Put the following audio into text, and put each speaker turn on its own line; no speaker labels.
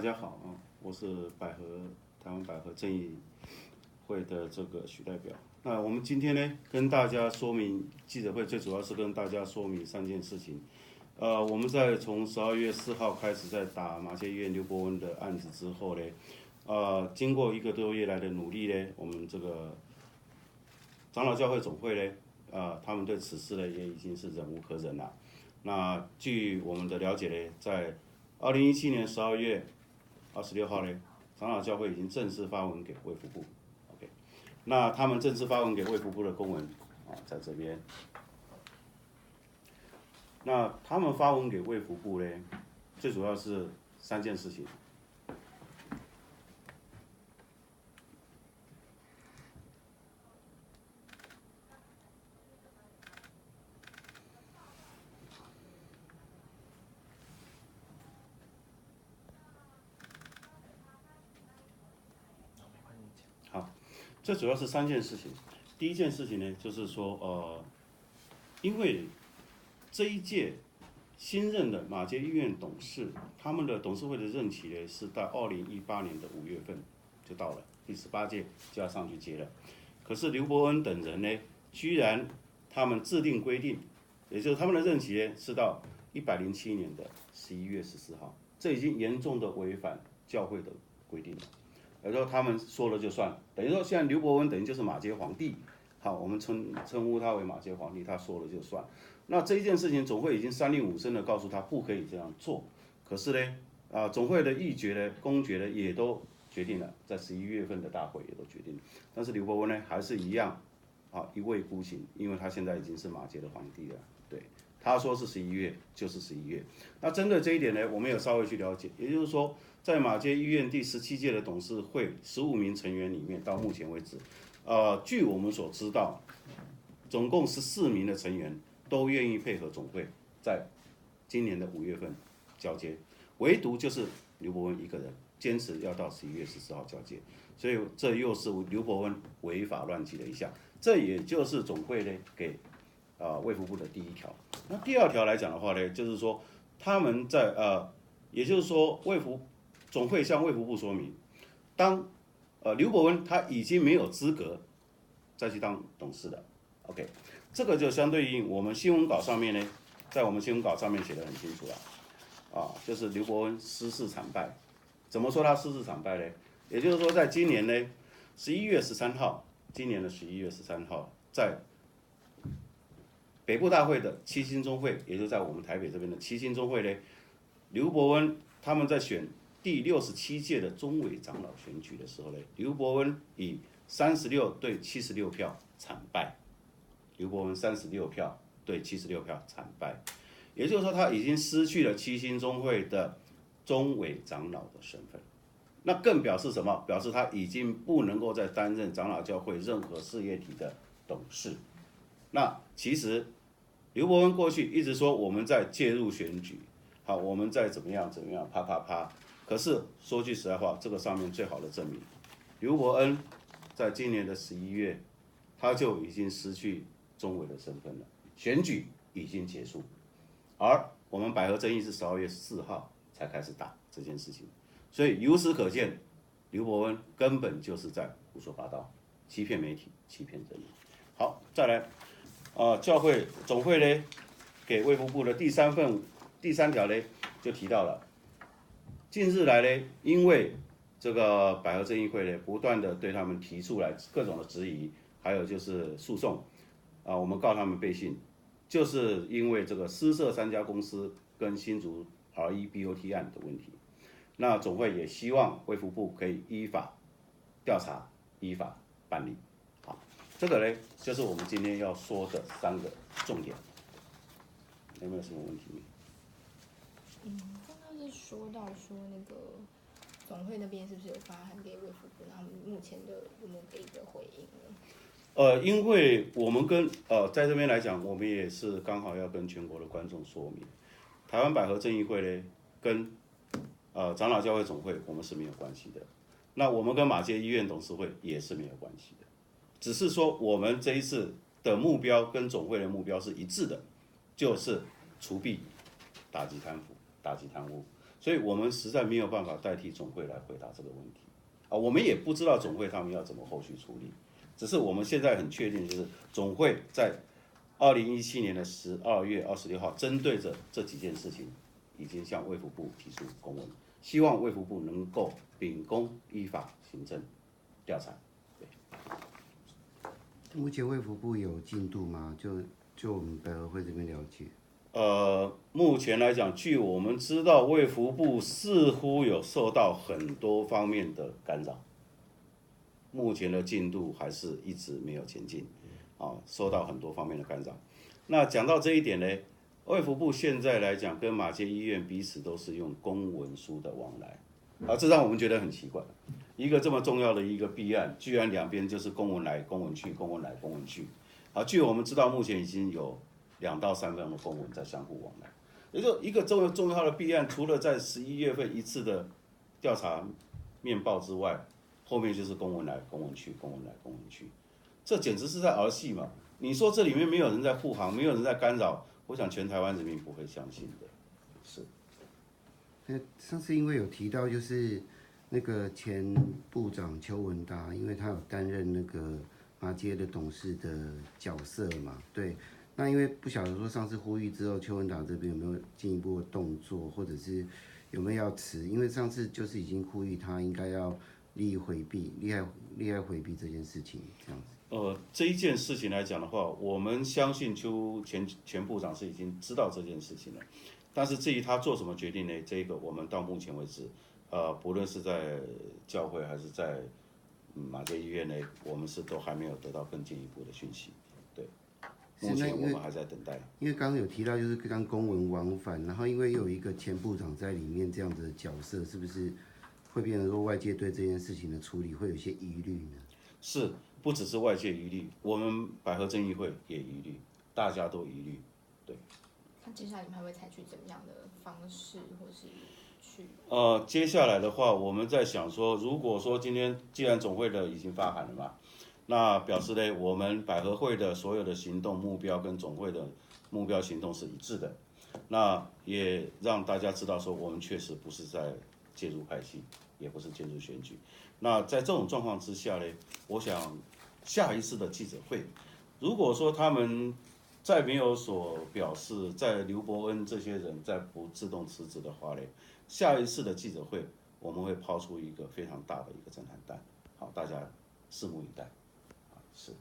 大家好啊，我是台湾百合正义会的这个许代表。那我们今天呢，跟大家说明记者会，最主要是跟大家说明3件事情。我们在从12月4号开始在打马偕医院刘伯温的案子之后呢，经过1个多月来的努力呢，我们这个长老教会总会呢，他们对此事呢也已经是忍无可忍了。那据我们的了解呢，在2017年12月26号呢，长老教会已经正式发文给卫福部 ，OK， 那他们正式发文给卫福部的公文在这边。那他们发文给卫福部呢，最主要是3件事情。好，最主要是3件事情。第一件事情呢，就是说，因为这一届新任的马偕医院董事，他们的董事会的任期呢是到2018年的5月份就到了，第18届就要上去接了。可是刘伯恩等人呢，居然他们制定规定，也就是他们的任期呢是到107年的11月14号，这已经严重的违反教会的规定了。也就是说他们说了就算，等于说现在刘伯温等于就是马偕皇帝，好，我们称呼他为马偕皇帝，他说了就算。那这一件事情总会已经3令5申的告诉他不可以这样做，可是呢，总会的议决呢、公决呢也都决定了，在11月份的大会也都决定了，但是刘伯温呢还是一样，一味孤行，因为他现在已经是马偕的皇帝了，对，他说是11月就是11月。那针对这一点呢，我们有稍微去了解，也就是说，在马偕医院第17届的董事会15名成员里面，到目前为止，据我们所知道，总共14名的成员都愿意配合总会，在今年的5月份交接，唯独就是刘伯温一个人坚持要到11月14号交接，所以这又是刘伯温违法乱纪的一项，这也就是总会呢给卫福部的第1条。那第2条来讲的话呢，就是说他们在也就是说总会向卫福部说明，当刘伯温他已经没有资格再去当董事了 ，OK， 这个就相对应我们新闻稿上面呢，在我们新闻稿上面写得很清楚了，就是刘伯温失势惨败。怎么说他失势惨败呢？也就是说，在今年呢11月13号，今年的11月13号，在北部大会的七星中会，也就在我们台北这边的七星中会呢，刘伯温他们在选第67届的中委长老选举的时候呢，刘伯温以36对76票惨败，刘伯温36票对76票惨败，也就是说他已经失去了七星中会的中委长老的身份。那更表示什么？表示他已经不能够再担任长老教会任何事业体的董事。那其实刘伯温过去一直说我们在介入选举，好，我们在怎么样，啪啪啪。可是说句实在话，这个上面最好的证明，刘伯恩在今年的11月，他就已经失去中委的身份了，选举已经结束，而我们百合争议是12月4号才开始打这件事情，所以由此可见，刘伯温根本就是在胡说八道，欺骗媒体，欺骗人民。好，再来。教会总会呢，给卫福部的第3条呢，就提到了，近日来呢，因为这个百合正义会呢，不断的对他们提出来各种的质疑，还有就是诉讼，我们告他们背信，就是因为这个私设3家公司跟新竹 REBOT 案的问题，那总会也希望卫福部可以依法调查，依法办理。这个呢，就是我们今天要说的3个重点，有没有什么问题？
刚刚是说到说那个总会那边是不是有发函给卫福部，然后目前的有没有给一个回应呢？
因为我们跟在这边来讲，我们也是刚好要跟全国的观众说明，台湾百合正义会呢，跟长老教会总会我们是没有关系的，那我们跟马偕医院董事会也是没有关系的。只是说我们这一次的目标跟总会的目标是一致的，就是除弊、打击贪腐、打击贪污。所以我们实在没有办法代替总会来回答这个问题啊，我们也不知道总会他们要怎么后续处理，只是我们现在很确定，就是总会在2017年的12月26号，针对着这几件事情，已经向卫福部提出公文，希望卫福部能够秉公依法行政调查。
目前卫福部有进度吗？就我们百合会这边了解。
目前来讲，据我们知道，卫福部似乎有受到很多方面的干扰，目前的进度还是一直没有前进，受到很多方面的干扰。那讲到这一点呢，卫福部现在来讲，跟马偕医院彼此都是用公文书的往来，这让我们觉得很奇怪。一个这么重要的一个弊案，居然两边就是公文来公文去，公文来公文去。据我们知道，目前已经有2到3份的公文在相互往来。也就一个重要的弊案，除了在11月份一次的调查面报之外，后面就是公文来公文去，公文来公文去，这简直是在儿戏嘛！你说这里面没有人在护航，没有人在干扰，我想全台湾人民不会相信的。是。
上次因为有提到，就是那个前部长邱文达，因为他有担任那个马偕的董事的角色嘛，对。那因为不晓得说上次呼吁之后，邱文达这边有没有进一步的动作，或者是有没有要辞？因为上次就是已经呼吁他应该要利害回避这件事情，这样子。
这一件事情来讲的话，我们相信前部长是已经知道这件事情了，但是至于他做什么决定呢？这个我们到目前为止，不论是在教会还是在马偕医院呢，我们是都还没有得到更进一步的讯息。对，目前我们还在等待。
因为刚刚有提到就是刚公文往返，然后因为又有一个前部长在里面这样子的角色，是不是会变成说外界对这件事情的处理会有一些疑虑呢？
是，不只是外界疑虑，我们百合正义会也疑虑，大家都疑虑。对。
那接下来你们还会采取怎么样的方式，或是去？
接下来的话，我们在想说，如果说今天既然总会的已经发函了嘛，那表示呢，我们百合会的所有的行动目标跟总会的目标行动是一致的，那也让大家知道说，我们确实不是在介入派系，也不是介入选举。那在这种状况之下呢，我想下一次的记者会，如果说他们再没有所表示，在刘伯恩这些人再不自动辞职的话呢，下一次的记者会我们会抛出一个非常大的一个震撼弹，好，大家拭目以待。是。